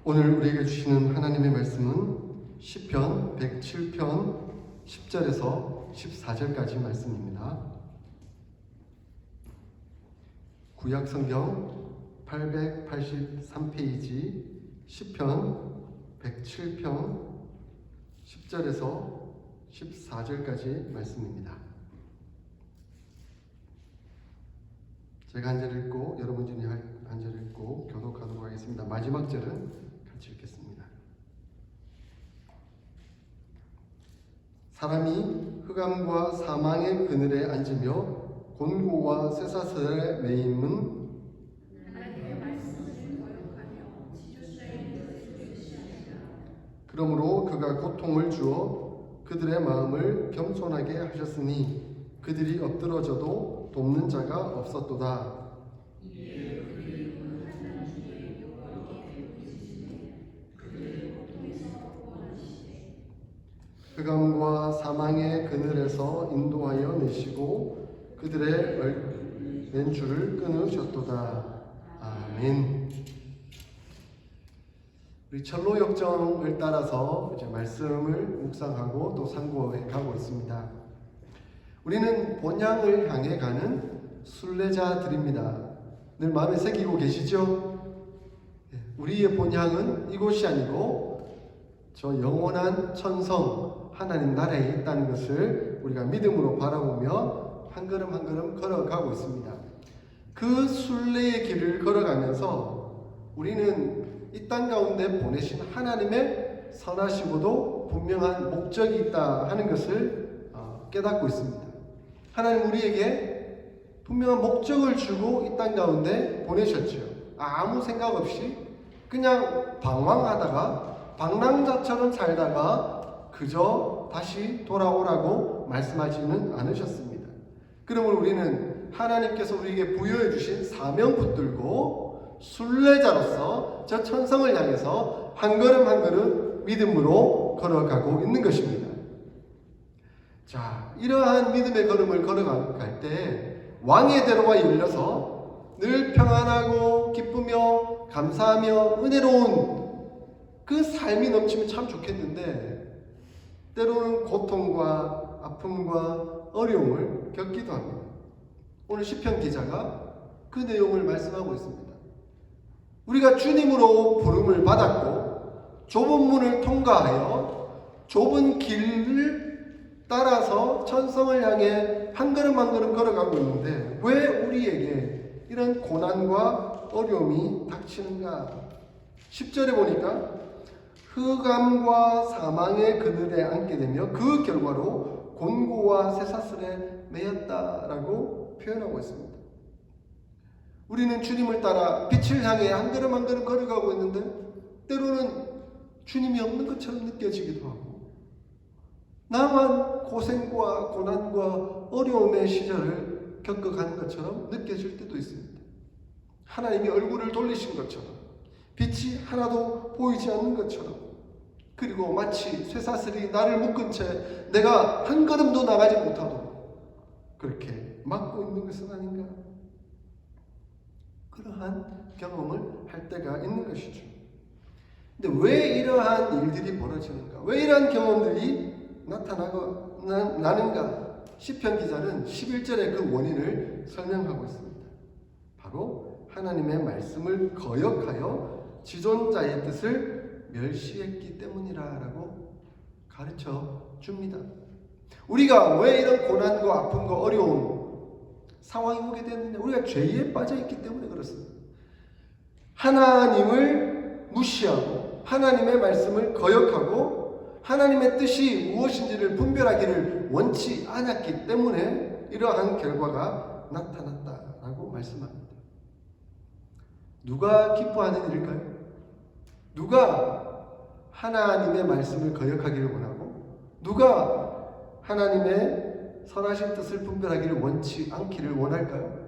오늘 우리에게 주시는 하나님의 말씀은 시편 107편 10절에서 14절까지 말씀입니다. 구약성경 883페이지 시편 107편 10절에서 14절까지 말씀입니다. 제가 한 절 읽고 여러분 중에 한 절 읽고 교독하도록 하겠습니다. 마지막 절은 같이 읽겠습니다. 사람이 흑암과 사망의 그늘에 앉으며 곤고와 쇠사슬에 매임은 그러므로 그가 고통을 주어 그들의 마음을 겸손하게 하셨으니 그들이 엎드러져도 돕는 자가 없었도다. 흑암과 사망의 그늘에서 인도하여 내시고 그들의 왼줄을 끊으셨도다. 아멘. 우리 철로 역정을 따라서 이제 말씀을 묵상하고 또 상고해 가고 있습니다. 우리는 본향을 향해 가는 순례자들입니다. 늘 마음에 새기고 계시죠? 우리의 본향은 이곳이 아니고 저 영원한 천성 하나님 나라에 있다는 것을 우리가 믿음으로 바라보며 한 걸음 한 걸음 걸어가고 있습니다. 그 순례의 길을 걸어가면서 우리는 이 땅 가운데 보내신 하나님의 선하시고도 분명한 목적이 있다 하는 것을 깨닫고 있습니다. 하나님 우리에게 분명한 목적을 주고 이 땅 가운데 보내셨죠. 아무 생각 없이 그냥 방황하다가 방랑자처럼 살다가 그저 다시 돌아오라고 말씀하지는 않으셨습니다. 그러므로 우리는 하나님께서 우리에게 부여해 주신 사명 붙들고 순례자로서 저 천성을 향해서 한 걸음 한 걸음 믿음으로 걸어가고 있는 것입니다. 자, 이러한 믿음의 걸음을 걸어갈 때 왕의 대로가 열려서 늘 평안하고 기쁘며 감사하며 은혜로운 그 삶이 넘치면 참 좋겠는데 때로는 고통과 아픔과 어려움을 겪기도 합니다. 오늘 시편 기자가 그 내용을 말씀하고 있습니다. 우리가 주님으로 부름을 받았고 좁은 문을 통과하여 좁은 길을 따라서 천성을 향해 한 걸음 한 걸음 걸어가고 있는데 왜 우리에게 이런 고난과 어려움이 닥치는가? 10절에 보니까 흑암과 사망의 그늘에 앉게 되며 그 결과로 곤고와 쇠사슬에 매였다라고 표현하고 있습니다. 우리는 주님을 따라 빛을 향해 한 걸음 한 걸음 걸어가고 있는데 때로는 주님이 없는 것처럼 느껴지기도 하고 나만 고생과 고난과 어려움의 시절을 겪어가는 것처럼 느껴질 때도 있습니다. 하나님이 얼굴을 돌리신 것처럼 빛이 하나도 보이지 않는 것처럼 그리고 마치 쇠사슬이 나를 묶은 채 내가 한 걸음도 나가지 못하도록 그렇게 막고 있는 것은 아닌가? 그러한 경험을 할 때가 있는 것이죠. 근데 왜 이러한 일들이 벌어지는가? 왜 이러한 경험들이 나는가? 시편 기자는 11절의 그 원인을 설명하고 있습니다. 바로 하나님의 말씀을 거역하여 지존자의 뜻을 멸시했기 때문이라고 가르쳐 줍니다. 우리가 왜 이런 고난과 아픔과 어려움 상황이 오게 됐느냐? 우리가 죄에 빠져있기 때문에 그렇습니다. 하나님을 무시하고 하나님의 말씀을 거역하고 하나님의 뜻이 무엇인지를 분별하기를 원치 않았기 때문에 이러한 결과가 나타났다라고 말씀합니다. 누가 기뻐하는 일일까요? 누가 하나님의 말씀을 거역하기를 원하고 누가 하나님의 선하신 뜻을 분별하기를 원치 않기를 원할까요?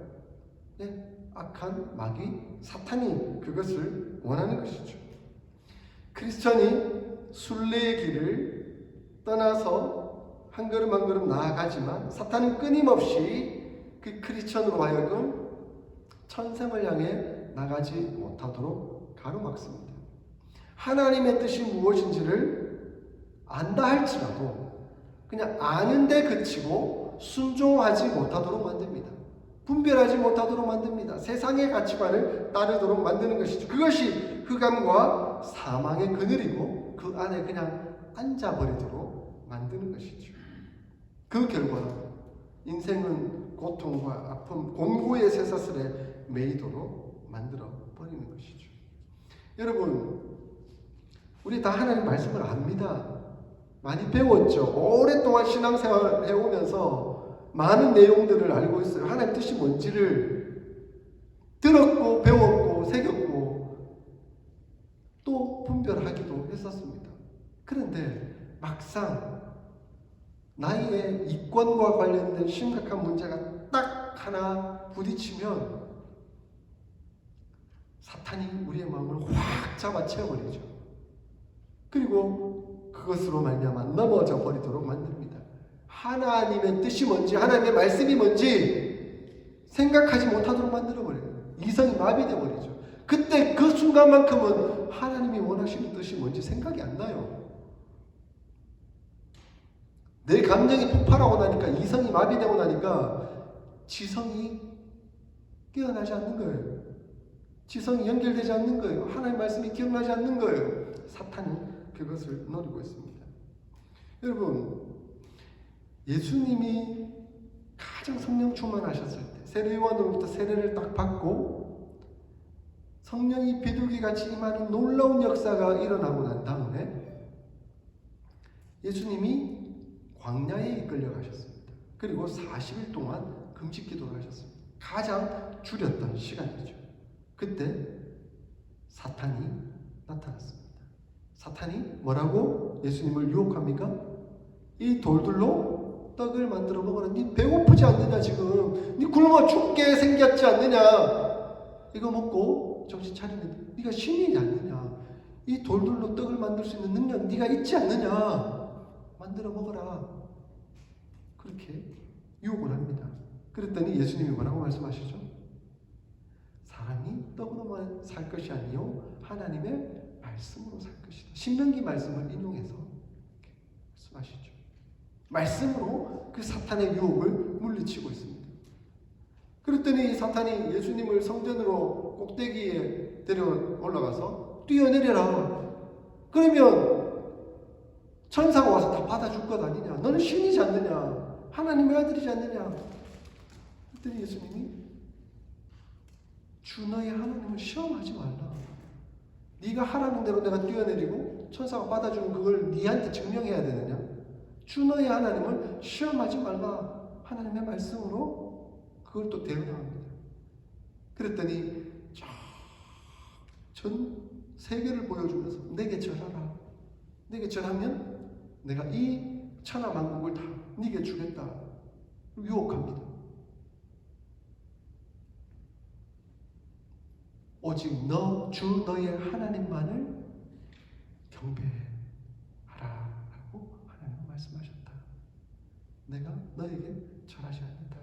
네, 악한 마귀 사탄이 그것을 원하는 것이죠. 크리스천이 순례의 길을 떠나서 한 걸음 한 걸음 나아가지만 사탄은 끊임없이 그 크리스천으로 하여금 천성을 향해 나가지 못하도록 가로막습니다. 하나님의 뜻이 무엇인지를 안다 할지라도 그냥 아는데 그치고 순종하지 못하도록 만듭니다. 분별하지 못하도록 만듭니다. 세상의 가치관을 따르도록 만드는 것이죠. 그것이 흑암과 사망의 그늘이고 그 안에 그냥 앉아버리도록 만드는 것이죠. 그 결과 인생은 고통과 아픔, 공고의 쇠사슬에 매이도록 만들어 버리는 것이죠. 여러분, 우리 다 하나님 말씀을 압니다. 많이 배웠죠. 오랫동안 신앙생활을 해오면서 많은 내용들을 알고 있어요. 하나님 뜻이 뭔지를 들었고 배웠고 새겼고 또 분별하기도 했었습니다. 그런데 막상 나의 이권과 관련된 심각한 문제가 딱 하나 부딪히면 사탄이 우리의 마음을 확 잡아채워버리죠. 그리고 그것으로 말미암아 넘어져 버리도록 만듭니다. 하나님의 뜻이 뭔지, 하나님의 말씀이 뭔지 생각하지 못하도록 만들어버려요. 이성이 마비되어 버리죠. 그때 그 순간만큼은 하나님이 원하시는 뜻이 뭔지 생각이 안 나요. 내 감정이 폭발하고 나니까, 이성이 마비되고 나니까 지성이 깨어나지 않는 거예요. 지성이 연결되지 않는 거예요. 하나님의 말씀이 기억나지 않는 거예요. 사탄이 그것을 노리고 있습니다. 여러분, 예수님이 가장 성령 충만하셨을 때 세례요한으로부터 세례를 딱 받고 성령이 비둘기같이 임하는 놀라운 역사가 일어나고 난 다음에 예수님이 광야에 이끌려 가셨습니다. 그리고 40일 동안 금식 기도를 하셨습니다. 가장 줄였던 시간이죠. 그때 사탄이 나타났습니다. 사탄이 뭐라고 예수님을 유혹합니까? 이 돌들로 떡을 만들어 먹어라. 네 배고프지 않느냐 지금? 네 굶어 죽게 생겼지 않느냐? 이거 먹고 정신 차리면 네가 신이지 않느냐? 이 돌들로 떡을 만들 수 있는 능력 네가 있지 않느냐? 만들어 먹어라. 그렇게 유혹을 합니다. 그랬더니 예수님이 뭐라고 말씀하시죠? 사람이 떡으로만 살 것이 아니요 하나님의 말씀으로 살 것이다. 신명기 말씀을 인용해서 말씀하시죠. 말씀으로 그 사탄의 유혹을 물리치고 있습니다. 그랬더니 사탄이 예수님을 성전으로 꼭대기에 데려 올라가서 뛰어내려라. 그러면 천사가 와서 다 받아줄 것 아니냐? 너는 신이지 않느냐? 하나님의 아들이지 않느냐? 그랬더니 예수님이 주 너의 하나님을 시험하지 말라. 네가 하라는 대로 내가 뛰어내리고 천사가 받아주는 그걸 네한테 증명해야 되느냐? 주 너의 하나님을 시험하지 말라. 하나님의 말씀으로 그걸 또 대응합니다. 그랬더니 전 세계를 보여주면서 내게 절하라. 내게 절하면 내가 이 천하만국을 다 네게 주겠다. 유혹합니다. 오직 주 너의 하나님만을 경배하라 라고 하나님은 말씀하셨다. 내가 너에게 절하지 않는다.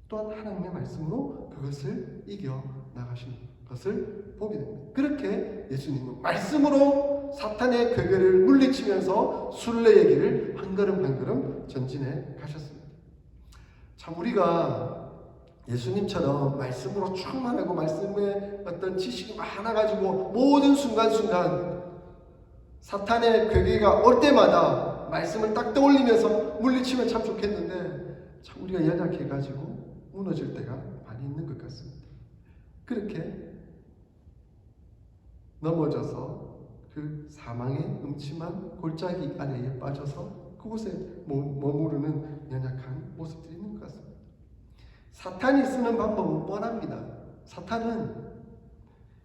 또한 하나님의 말씀으로 그것을 이겨 나가시는 것을 보게 됩니다. 그렇게 예수님은 말씀으로 사탄의 괴계를 물리치면서 순례의 길을 한 걸음 한 걸음 전진해 가셨습니다. 참 우리가 예수님처럼 말씀으로 충만하고 말씀에 어떤 지식이 많아가지고 모든 순간순간 사탄의 괴계가 올 때마다 말씀을 딱 떠올리면서 물리치면 참 좋겠는데 참 우리가 연약해가지고 무너질 때가 많이 있는 것 같습니다. 그렇게 넘어져서 그 사망의 음침한 골짜기 아래에 빠져서 그곳에 머무르는 연약한 모습들이 있는 것 같습니다. 사탄이 쓰는 방법은 뻔합니다. 사탄은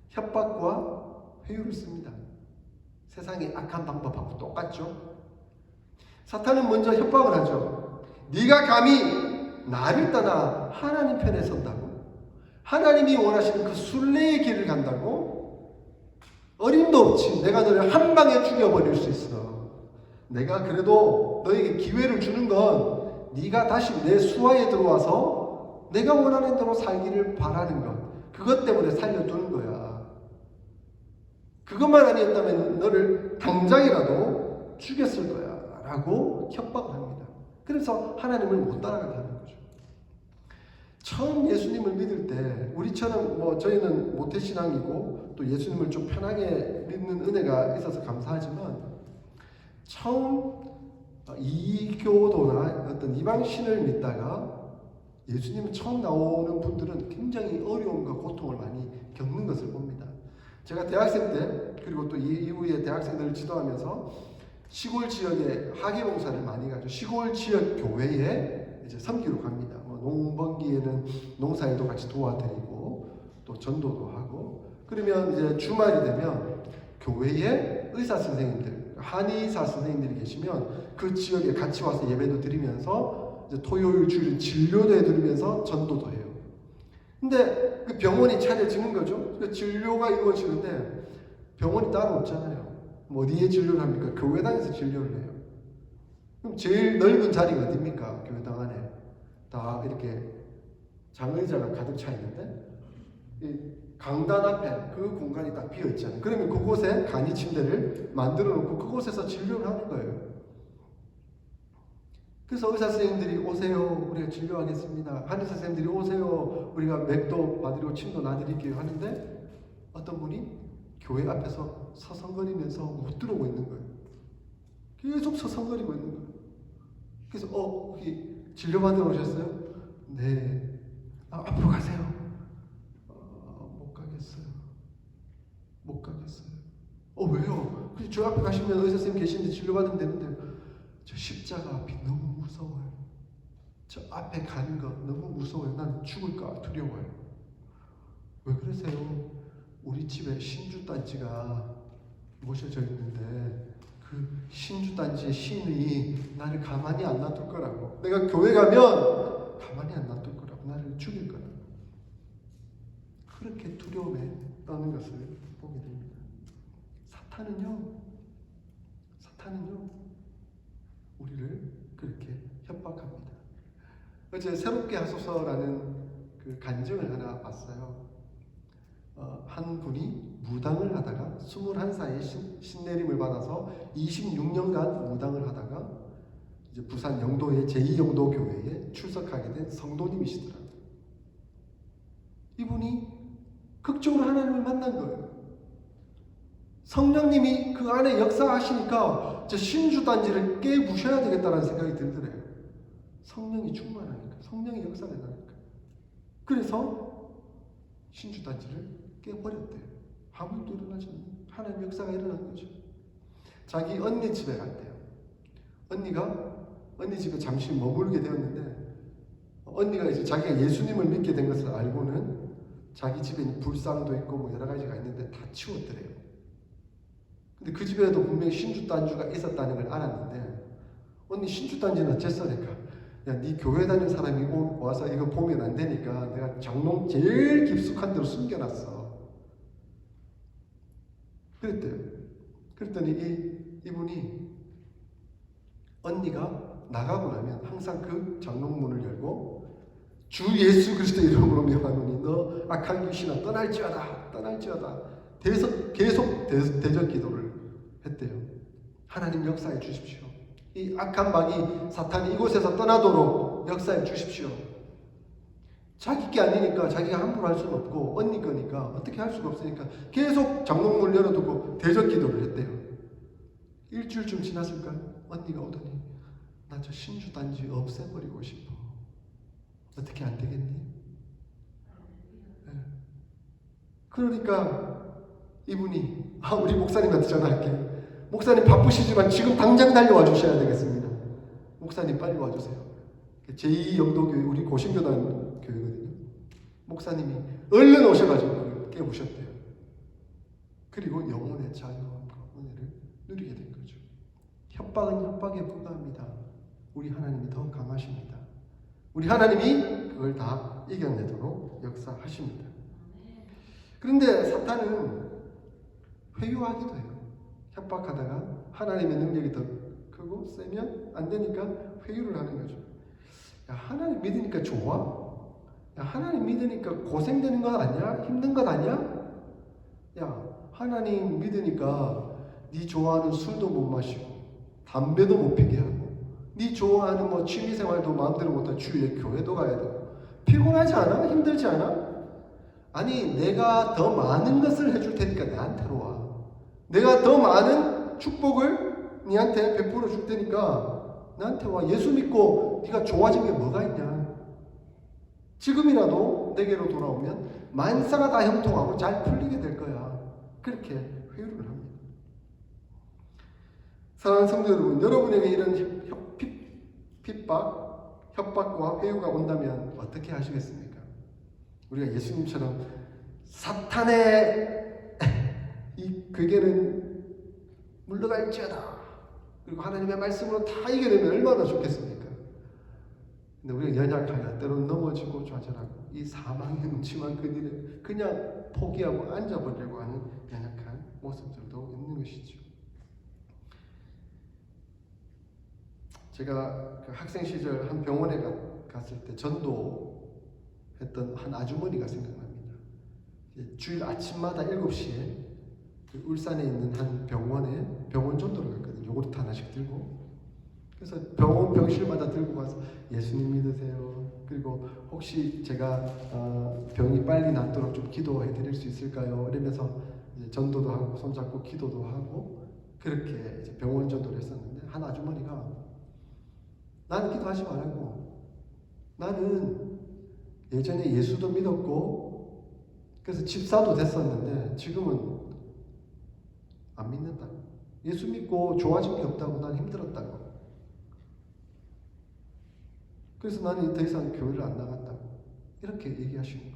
협박과 회유를 씁니다. 세상의 악한 방법하고 똑같죠. 사탄은 먼저 협박을 하죠. 네가 감히 나를 떠나 하나님 편에 선다고? 하나님이 원하시는 그 순례의 길을 간다고? 어림도 없지. 내가 너를 한 방에 죽여버릴 수 있어. 내가 그래도 너에게 기회를 주는 건 네가 다시 내 수하에 들어와서 내가 원하는 대로 살기를 바라는 것. 그것 때문에 살려두는 거야. 그것만 아니었다면 너를 당장이라도 죽였을 거야 라고 협박을 합니다. 그래서 하나님을 못 따라간다는 거죠. 처음 예수님을 믿을 때 우리처럼 저희는 모태신앙이고 또 예수님을 좀 편하게 믿는 은혜가 있어서 감사하지만 처음 이교도나 어떤 이방신을 믿다가 예수님이 처음 나오는 분들은 굉장히 어려움과 고통을 많이 겪는 것을 봅니다. 제가 대학생 때 그리고 또 이후에 대학생들을 지도하면서 시골 지역에 학예봉사를 많이 가죠. 시골 지역 교회에 이제 섬기러 갑니다. 농번기에는 농사일도 같이 도와드리고 또 전도도 하고 그러면 이제 주말이 되면 교회에 의사 선생님들, 한의사 선생님들이 계시면 그 지역에 같이 와서 예배도 드리면서 이제 토요일 주일 진료도 해드리면서 전도도 해요. 근데 그 병원이 차려지는 거죠. 그 진료가 이루어지는데 병원이 따로 없잖아요. 어디에 진료를 합니까? 교회당에서 진료를 해요. 그럼 제일 넓은 자리가 어디입니까? 교회당 안에 다 이렇게 장의자가 가득 차 있는데 이 강단 앞에 그 공간이 딱 비어 있잖아요. 그러면 그곳에 간이 침대를 만들어 놓고 그곳에서 진료를 하는 거예요. 그래서 의사 선생님들이 오세요. 우리가 진료하겠습니다. 한의사 선생님들이 오세요. 우리가 맥도 봐드리고 침도 놔드릴게요 하는데 어떤 분이 교회 앞에서 서성거리면서 못 들어오고 있는 거예요. 계속 서성거리고 있는 거예요. 그래서 혹시 진료받으러 오셨어요? 네. 앞으로 가세요. 못 가겠어요. 못 가겠어요. 왜요? 그래서 저 앞에 가시면 의사 선생님 계시는데 진료받으면 되는데 저 십자가 앞이 너무 무서워요. 저 앞에 가는 거 너무 무서워요. 난 죽을까 두려워요. 왜 그러세요? 우리 집에 신주단지가 모셔져 있는데 그 신주단지의 신이 나를 가만히 안 놔둘 거라고. 내가 교회 가면 가만히 안 놔둘 거라고. 나를 죽일 거라고. 그렇게 두려움에 떠는 것을 보게 됩니다. 사탄은요 우리를 그렇게 협박합니다. 어제 새롭게 하소서라는 그 간증을 하나 봤어요. 한 분이 무당을 하다가 21살에 신내림을 받아서 26년간 무당을 하다가 이제 부산 영도의 제2영도교회에 출석하게 된 성도님이시더라고요. 이분이 극적으로 하나님을 만난 거예요. 성령님이 그 안에 역사하시니까 저 신주단지를 깨부셔야 되겠다는 생각이 들더래요. 성령이 충만하니까, 성령이 역사가 나니까. 그래서 신주단지를 깨버렸대요. 아무것도 일어나지 않는 하나님 역사가 일어난 거죠. 자기 언니 집에 갔대요. 언니 집에 잠시 머물게 되었는데 언니가 이제 자기가 예수님을 믿게 된 것을 알고는 자기 집에 불상도 있고 여러 가지가 있는데 다 치웠더래요. 근데 그 집에도 분명히 신주단지가 있었다는 걸 알았는데 언니 신주단지는 어쨌어? 그러니까 네 교회 다니는 사람이 와서 이거 보면 안 되니까 내가 장롱 제일 깊숙한 데로 숨겨놨어. 그랬대요. 그랬더니 이분이 언니가 나가고 나면 항상 그 장롱문을 열고 주 예수 그리스도 이름으로 명하노니 너 악한 귀신아 떠날지어다 계속 대적 기도를 했대요. 하나님 역사해 주십시오. 이 악한 마귀 사탄이 이곳에서 떠나도록 역사해 주십시오. 자기 게 아니니까 자기가 함부로 할 수는 없고 언니 거니까 어떻게 할 수가 없으니까 계속 장롱문을 열어두고 대적 기도를 했대요. 일주일쯤 지났을까요? 언니가 오더니 나 저 신주단지 없애버리고 싶어. 어떻게 안 되겠니? 네. 그러니까 이분이 우리 목사님한테 전화할게. 목사님 바쁘시지만 지금 당장 달려와 주셔야 되겠습니다. 목사님 빨리 와주세요. 제2영도교회 우리 고신교단 교회거든요. 목사님이 얼른 오셔가지고 깨우셨대요. 그리고 영혼의 자유함과 은혜를 누리게 된 거죠. 협박은 협박에 불과합니다. 우리 하나님이 더 강하십니다. 우리 하나님이 그걸 다 이겨내도록 역사하십니다. 그런데 사탄은 회유하기도 해요. 협박하다가 하나님의 능력이 더 크고 세면 안 되니까 회유를 하는 거죠. 야, 하나님 믿으니까 좋아? 야, 하나님 믿으니까 고생되는 것 아니야? 힘든 것 아니야? 야, 하나님 믿으니까 네 좋아하는 술도 못 마시고 담배도 못 피게 하고 네 좋아하는 뭐 취미생활도 마음대로 못하고 주일에 교회도 가야 되고 피곤하지 않아? 힘들지 않아? 아니 내가 더 많은 것을 해줄 테니까 나한테로 와. 내가 더 많은 축복을 네한테 베풀어 줄 테니까 나한테 와. 예수 믿고 네가 좋아진 게 뭐가 있냐? 지금이라도 내게로 돌아오면 만사가 다 형통하고 잘 풀리게 될 거야. 그렇게 회유를 합니다. 사랑하는 성도 여러분, 여러분에게 이런 핍박, 협박과 회유가 온다면 어떻게 하시겠습니까? 우리가 예수님처럼 사탄의 이 괴계는 물러갈지어다. 그리고 하나님의 말씀으로 다 이겨내면 얼마나 좋겠습니까? 근데 우리가 연약하여 때로는 넘어지고 좌절하고 이 사망의 음침한 그 일을 그냥 포기하고 앉아버리려고 하는 연약한 모습들도 있는 것이죠. 제가 그 학생 시절 한 병원에 갔을 때 전도했던 한 아주머니가 생각납니다. 주일 아침마다 7시에 그 울산에 있는 한 병원에 병원 전도를 갔거든요. 요구르트 하나씩 들고. 그래서 병원 병실마다 들고 가서 예수님 믿으세요. 그리고 혹시 제가 병이 빨리 낫도록 좀 기도해 드릴 수 있을까요? 이러면서 이제 전도도 하고 손잡고 기도도 하고 그렇게 이제 병원 전도를 했었는데 한 아주머니가 나는 기도하지 말라고. 나는 예전에 예수도 믿었고 그래서 집사도 됐었는데 지금은 안 믿는다. 예수 믿고 좋아진 게 없다고. 난 힘들었다고. 그래서 나는 더 이상 교회를 안 나간다고. 이렇게 얘기하시는 거예요.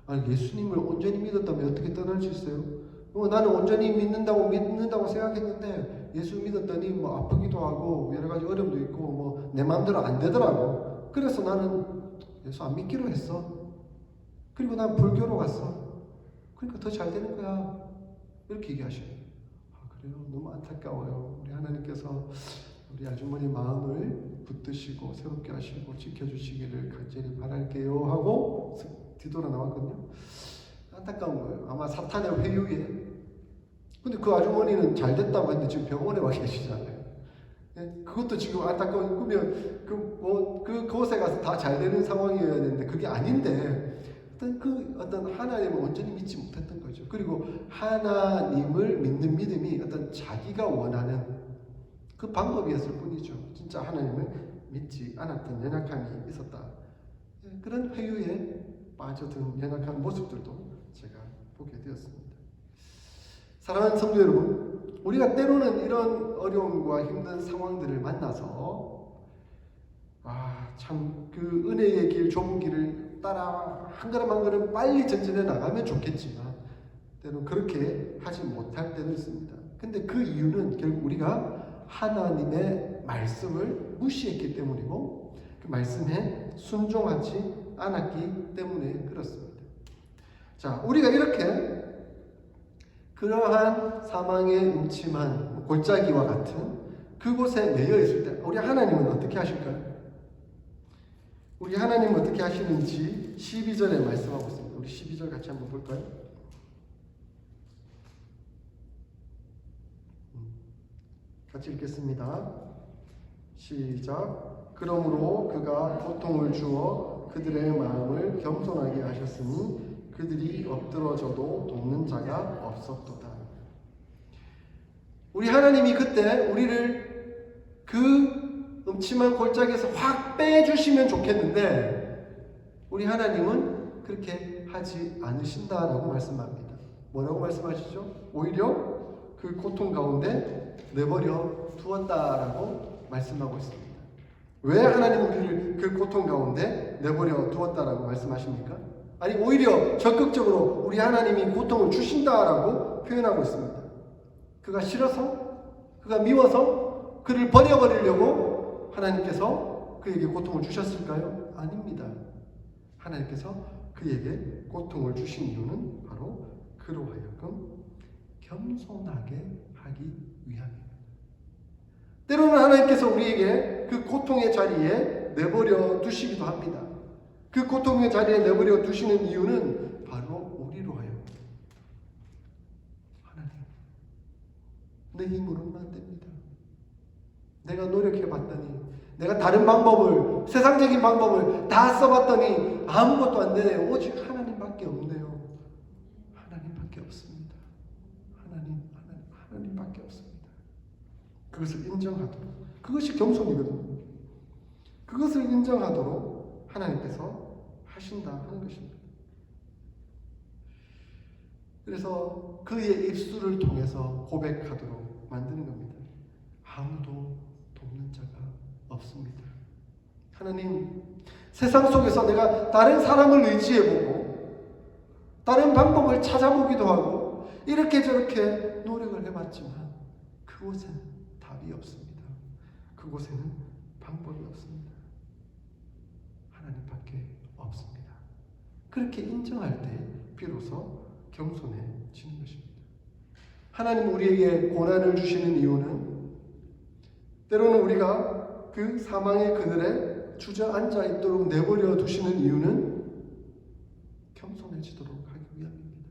아니 예수님을 온전히 믿었다면 어떻게 떠날 수 있어요? 나는 온전히 믿는다고 생각했는데 예수 믿었더니 뭐 아프기도 하고 여러 가지 어려움도 있고 뭐 내 마음대로 안 되더라고. 그래서 나는 예수 안 믿기로 했어. 그리고 난 불교로 갔어. 그러니까 더 잘 되는 거야. 이렇게 얘기하셔요. 그래요? 너무 안타까워요. 우리 하나님께서 우리 아주머니 마음을 붙드시고 새롭게 하시고 지켜주시기를 간절히 바랄게요 하고 뒤돌아 나왔거든요. 안타까운 거예요. 아마 사탄의 회유에. 근데 그 아주머니는 잘 됐다고 했는데 지금 병원에 와 계시잖아요. 그것도 지금 안타까운 꾸면 그곳에 가서 다 잘 되는 상황이어야 되는데 그게 아닌데 어떤 하나님을 온전히 믿지 못했던 거죠. 그리고 하나님을 믿는 믿음이 어떤 자기가 원하는 그 방법이었을 뿐이죠. 진짜 하나님을 믿지 않았던 연약함이 있었다. 그런 회유에 빠져든 연약한 모습들도 제가 보게 되었습니다. 사랑하는 성도 여러분, 우리가 때로는 이런 어려움과 힘든 상황들을 만나서 참 그 은혜의 길, 좁은 길을 따라 한 걸음 한 걸음 빨리 전진해 나가면 좋겠지만 때로는 그렇게 하지 못할 때도 있습니다. 근데 그 이유는 결국 우리가 하나님의 말씀을 무시했기 때문이고 그 말씀에 순종하지 않았기 때문에 그렇습니다. 자, 우리가 이렇게 그러한 사망의 음침한 골짜기와 같은 그곳에 매여 있을 때 우리 하나님은 어떻게 하실까요? 우리 하나님은 어떻게 하시는지 12절에 말씀하고 있습니다. 우리 12절 같이 한번 볼까요? 같이 읽겠습니다. 시작. 그러므로 그가 고통을 주어 그들의 마음을 겸손하게 하셨으니 그들이 엎드러져도 돕는 자가 없었도다. 우리 하나님이 그때 우리를 그 음침한 골짜기에서 확 빼주시면 좋겠는데 우리 하나님은 그렇게 하지 않으신다라고 말씀합니다. 뭐라고 말씀하시죠? 오히려 그 고통 가운데 내버려 두었다라고 말씀하고 있습니다. 왜 하나님은 우리를 그 고통 가운데 내버려 두었다라고 말씀하십니까? 아니 오히려 적극적으로 우리 하나님이 고통을 주신다라고 표현하고 있습니다. 그가 싫어서? 그가 미워서? 그를 버려버리려고 하나님께서 그에게 고통을 주셨을까요? 아닙니다. 하나님께서 그에게 고통을 주신 이유는 바로 그로 하여금 겸손하게 하기 위함입니다. 때로는 하나님께서 우리에게 그 고통의 자리에 내버려 두시기도 합니다. 그 고통의 자리에 내버려 두시는 이유는 바로 우리로 하여금 하나님 내 힘으로는 안 됩니다. 내가 노력해봤더니, 내가 다른 방법을, 세상적인 방법을 다 써봤더니 아무것도 안 되네요. 오직 하나님밖에 없네요. 하나님밖에 없습니다. 하나님밖에 없습니다. 그것을 인정하도록, 그것이 겸손이거든요. 그것을 인정하도록 하나님께서 하신다 하는 것입니다. 그래서 그의 입술을 통해서 고백하도록 만드는 겁니다. 아무도 돕는 자가 없습니다. 하나님, 세상 속에서 내가 다른 사람을 의지해보고 다른 방법을 찾아보기도 하고 이렇게 저렇게 노력을 해봤지만 그곳엔 답이 없습니다. 그곳에는 방법이 없습니다. 하나님밖에 없습니다. 그렇게 인정할 때 비로소 겸손해지는 것입니다. 하나님 우리에게 고난을 주시는 이유는 때로는 우리가 그 사망의 그늘에 주저앉아 있도록 내버려 두시는 이유는 겸손해지도록 하기 위함입니다.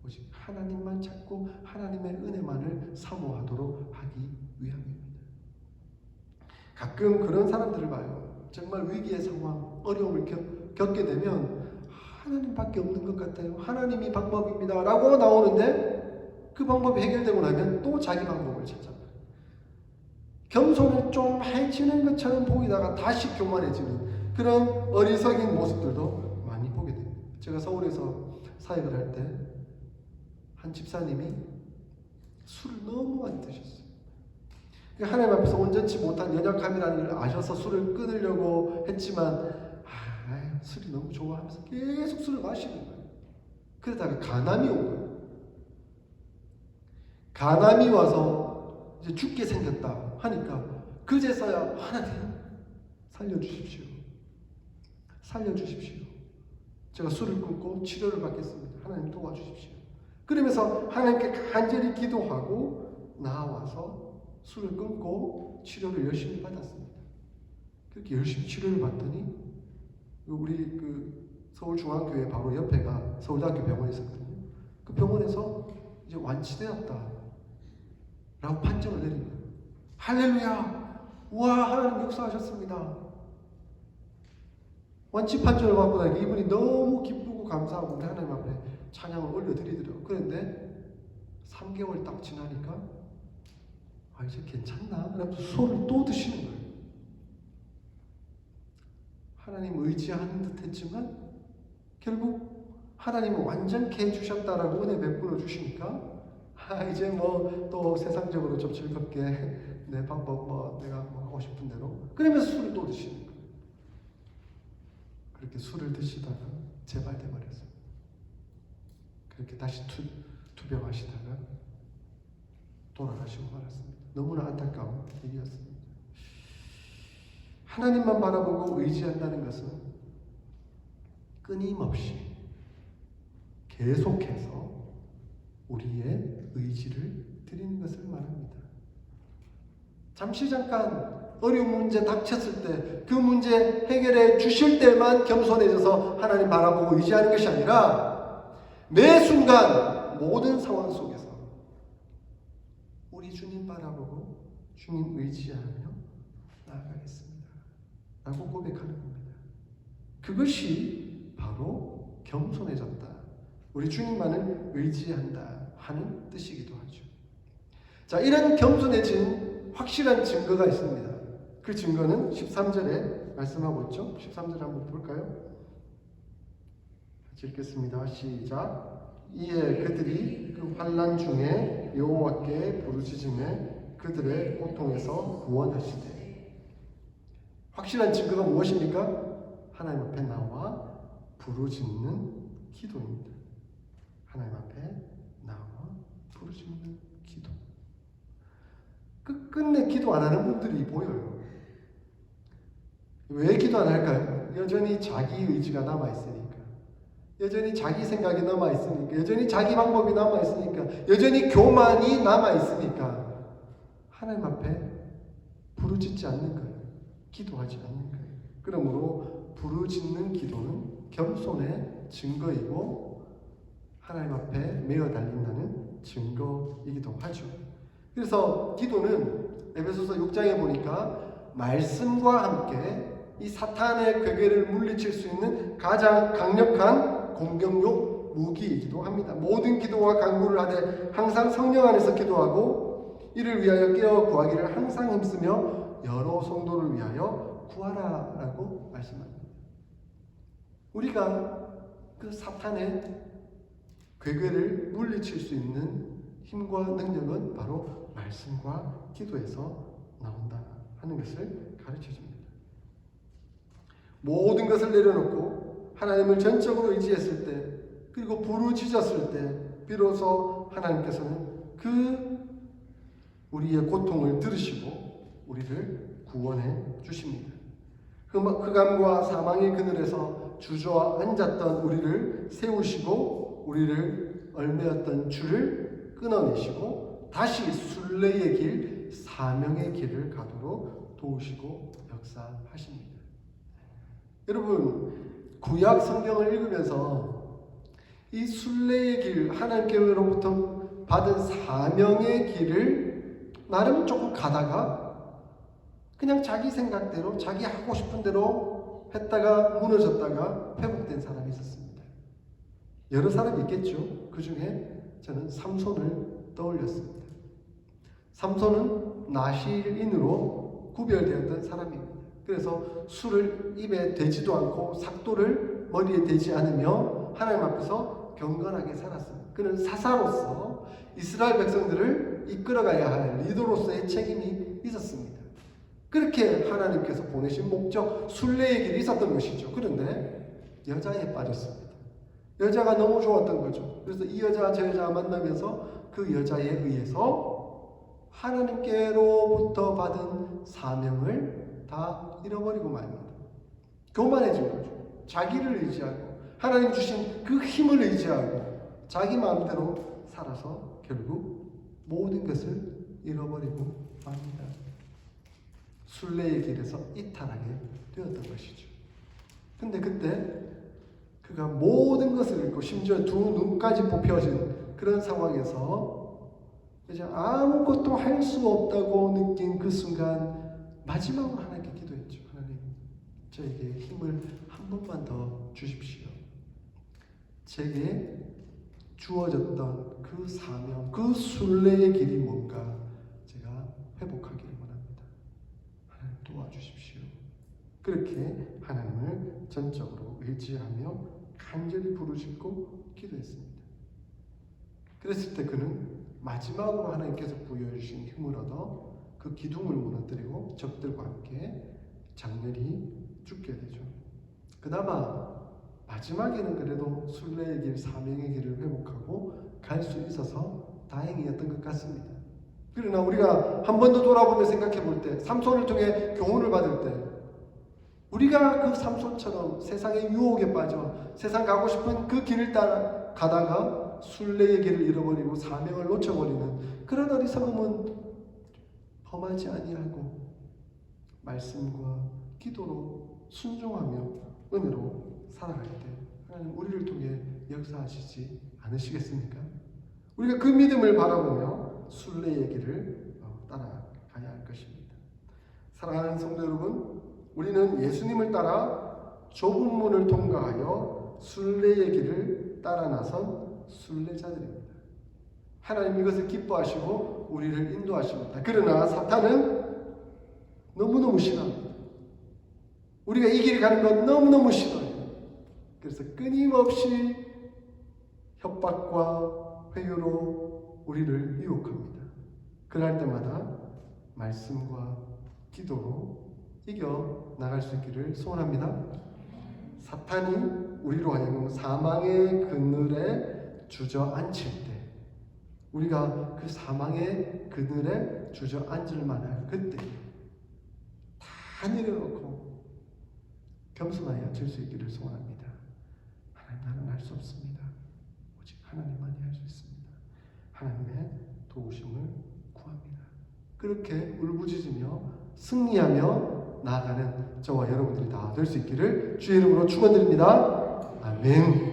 오직 하나님만 찾고 하나님의 은혜만을 사모하도록 하기 위함입니다. 가끔 그런 사람들을 봐요. 정말 위기의 상황, 어려움을 겪게 되면 하나님밖에 없는 것 같아요. 하나님이 방법입니다. 라고 나오는데 그 방법이 해결되고 나면 또 자기 방법을 찾아요. 겸손을 좀 해지는 것처럼 보이다가 다시 교만해지는 그런 어리석인 모습들도 많이 보게 됩니다. 제가 서울에서 사역을 할 때 한 집사님이 술을 너무 많이 드셨어요. 하나님 앞에서 온전치 못한 연약함이라는 걸 아셔서 술을 끊으려고 했지만 술이 너무 좋아하면서 계속 술을 마시는 거예요. 그러다가 가남이 온 거예요. 가남이 와서 이제 죽게 생겼다 하니까 그제서야 하나님 살려주십시오. 살려주십시오. 제가 술을 끊고 치료를 받겠습니다. 하나님 도와주십시오. 그러면서 하나님께 간절히 기도하고 나와서 술을 끊고 치료를 열심히 받았습니다. 그렇게 열심히 치료를 받더니 우리 그 서울중앙교회 바로 옆에가 서울대학교 병원이 있었거든요. 그 병원에서 이제 완치되었다 라고 판정을 내린 거예요. 할렐루야! 우와, 하나님 역사하셨습니다. 완치 판정을 받고 나니까 이분이 너무 기쁘고 감사하고 우리 하나님 앞에 찬양을 올려드리더라고요. 그런데 3개월 딱 지나니까 이제 괜찮나? 그러면서 술을 또 드시는 거예요. 하나님 의지하는 듯 했지만 결국 하나님은 완전케 해주셨다라고 은혜 베풀어 주시니까 이제 뭐 또 세상적으로 좀 즐겁게 내 방법 내가 하고 싶은 대로 그러면서 술을 또 드시는 거예요. 그렇게 술을 드시다가 재발돼 버렸어요. 그렇게 다시 투병하시다가 돌아가시고 말았습니다. 너무나 안타까운 일이었습니다. 하나님만 바라보고 의지한다는 것은 끊임없이 계속해서 우리의 의지를 드리는 것을 말합니다. 잠시 잠깐 어려운 문제 닥쳤을 때 그 문제 해결해 주실 때만 겸손해져서 하나님 바라보고 의지하는 것이 아니라 매 순간 모든 상황 속에서 우리 주님 바라보고 주님 의지하며 나아가겠습니다 라고 고백하는 겁니다. 그것이 바로 겸손해졌다, 우리 주님만을 의지한다 하는 뜻이기도 하죠. 자, 이런 겸손해진 확실한 증거가 있습니다. 그 증거는 13절에 말씀하고 있죠. 13절 한번 볼까요? 같이 읽겠습니다. 시작. 이에 그들이 그 환난 중에 여호와께 부르짖음에 그들의 고통에서 구원하시되. 확실한 증거가 무엇입니까? 하나님 앞에 나와 부르짖는 기도입니다. 하나님 앞에 나와 부르짖는 기도. 끝끝내 기도 안 하는 분들이 보여요. 왜 기도 안 할까요? 여전히 자기 의지가 남아있으니까, 여전히 자기 생각이 남아있으니까, 여전히 자기 방법이 남아있으니까, 여전히 교만이 남아있으니까 하나님 앞에 부르짖지 않는 거예요. 기도하지 않는 거예요. 그러므로 부르짖는 기도는 겸손의 증거이고 하나님 앞에 매어 달린다는 증거이기도 하죠. 그래서 기도는 에베소서 6장에 보니까 말씀과 함께 이 사탄의 괴계를 물리칠 수 있는 가장 강력한 공격용 무기이기도 합니다. 모든 기도와 간구를 하되 항상 성령 안에서 기도하고 이를 위하여 깨어 구하기를 항상 힘쓰며 여러 성도를 위하여 구하라라고 말씀합니다. 우리가 그 사탄의 괴계를 물리칠 수 있는 힘과 능력은 바로 말씀과 기도에서 나온다 하는 것을 가르쳐 줍니다. 모든 것을 내려놓고 하나님을 전적으로 의지했을 때, 그리고 부르짖었을 때 비로소 하나님께서는 그 우리의 고통을 들으시고 우리를 구원해 주십니다. 흑암과 사망의 그늘에서 주저앉았던 우리를 세우시고 우리를 얽매였던 줄을 끊어내시고 다시 순례의 길, 사명의 길을 가도록 도우시고 역사하십니다. 여러분, 구약 성경을 읽으면서 이 순례의 길, 하나님께로부터 받은 사명의 길을 나름 조금 가다가 그냥 자기 생각대로, 자기 하고 싶은 대로 했다가 무너졌다가 회복된 사람이 있었습니다. 여러 사람이 있겠죠. 그 중에 저는 삼손을 떠올렸습니다. 삼손은 나실인으로 구별되었던 사람입니다. 그래서 술을 입에 대지도 않고 삭도를 머리에 대지 않으며 하나님 앞에서 경건하게 살았습니다. 그는 사사로서 이스라엘 백성들을 이끌어가야 할 리더로서의 책임이 있었습니다. 그렇게 하나님께서 보내신 목적, 순례의 길이 있었던 것이죠. 그런데 여자에 빠졌습니다. 여자가 너무 좋았던 거죠. 그래서 이 여자 저 여자 만나면서 그 여자에 의해서 하나님께로부터 받은 사명을 다 잃어버리고 말입니다. 교만해진 거죠. 자기를 의지하고 하나님 주신 그 힘을 의지하고 자기 마음대로 살아서 결국 모든 것을 잃어버리고 맙니다. 순례의 길에서 이탈하게 되었던 것이죠. 근데 그때 그가 모든 것을 잃고 심지어 두 눈까지 뽑혀진 그런 상황에서 이제 아무것도 할 수 없다고 느낀 그 순간 마지막으로 하나님께 기도했죠. 하나님, 저에게 힘을 한 번만 더 주십시오. 제게 주어졌던 그 사명, 그 순례의 길이 뭔가 제가 회복하기를 원합니다. 하나님 도와주십시오. 그렇게 하나님을 전적으로 의지하며 간절히 부르짖고 기도했습니다. 그랬을 때 그는 마지막으로 하나님께서 부여해 주신 힘을 얻어 그 기둥을 무너뜨리고 적들과 함께 장렬히 죽게 되죠. 그나마 마지막에는 그래도 순례의 길, 사명의 길을 회복하고 갈 수 있어서 다행이었던 것 같습니다. 그러나 우리가 한 번 더 돌아보며 생각해 볼 때, 삼손을 통해 교훈을 받을 때, 우리가 그 삼손처럼 세상의 유혹에 빠져 세상 가고 싶은 그 길을 따라 가다가 순례의 길을 잃어버리고 사명을 놓쳐버리는 그런 어리석음은 범하지 아니하고 말씀과 기도로 순종하며 은혜로 살아갈 때 하나님 우리를 통해 역사하시지 않으시겠습니까? 우리가 그 믿음을 바라보며 순례의 길을 따라가야 할 것입니다. 사랑하는 성도 여러분, 우리는 예수님을 따라 좁은 문을 통과하여 순례의 길을 따라 나선 순례자들입니다. 하나님 이것을 기뻐하시고 우리를 인도하십니다. 그러나 사탄은 너무너무 싫어합니다. 우리가 이 길을 가는 건 너무너무 싫어요. 그래서 끊임없이 협박과 회유로 우리를 유혹합니다. 그럴 때마다 말씀과 기도로 이겨 나갈 수 있기를 소원합니다. 사탄이 우리로 하여금 사망의 그늘에 주저앉힐 때, 우리가 그 사망의 그늘에 주저앉을 만한 그때 다 내려놓고 겸손하게 앉을 수 있기를 소원합니다. 하나님, 나는 할 수 없습니다. 오직 하나님만이 할 수 있습니다. 하나님의 도우심을 구합니다. 그렇게 울부짖으며 승리하며 나아가는 저와 여러분들이 다 될 수 있기를 주의 이름으로 축원드립니다. 아멘.